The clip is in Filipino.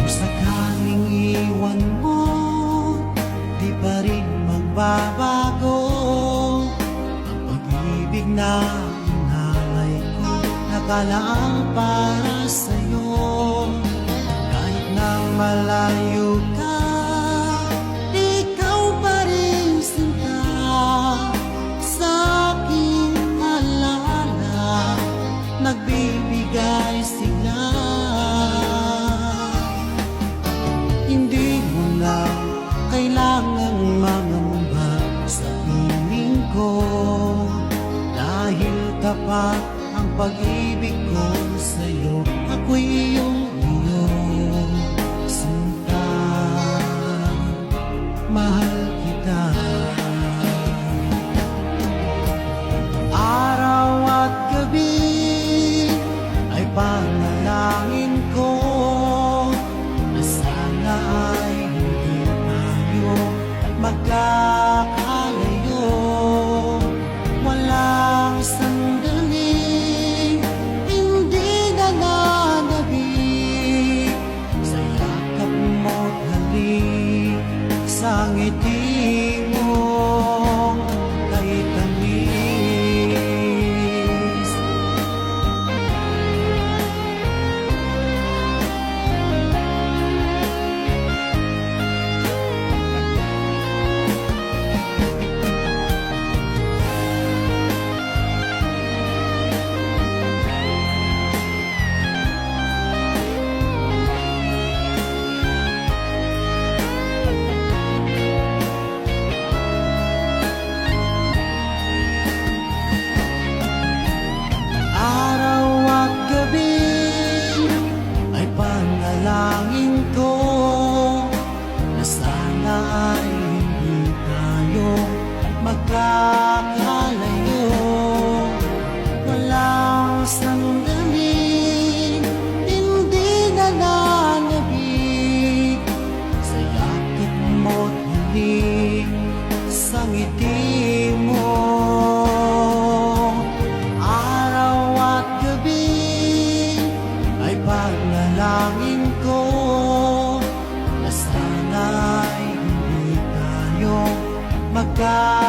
Kung sakaling iwan mo, di pa rin magbabago ang pag-ibig na inalay ko, nakalaang para sa'yo. Kahit na malayo ka, ikaw pa rin sinta sa aking alaala, nagbibigay sigla. Hindi mo na kailangang mangamba sa piling ko, dahil tapat ang pag-ibig ko sa'yo. Ako'y iyong sinta, mahal kita. Araw at gabi ay panalangin ko na sana ay hindi tayo magkakalayo. Walang sandali hindi nananabik sa yakap mo't halik, sa ngiti mong kay tamis. Panalangin ko na sana ay hindi tayo magkakalayo. Walang sandali hindi nananabik sa yakap mo't halik, sa ngiti mo. Araw at gabi ay panalangin ko na sana ay hindi tayo magkakalayo.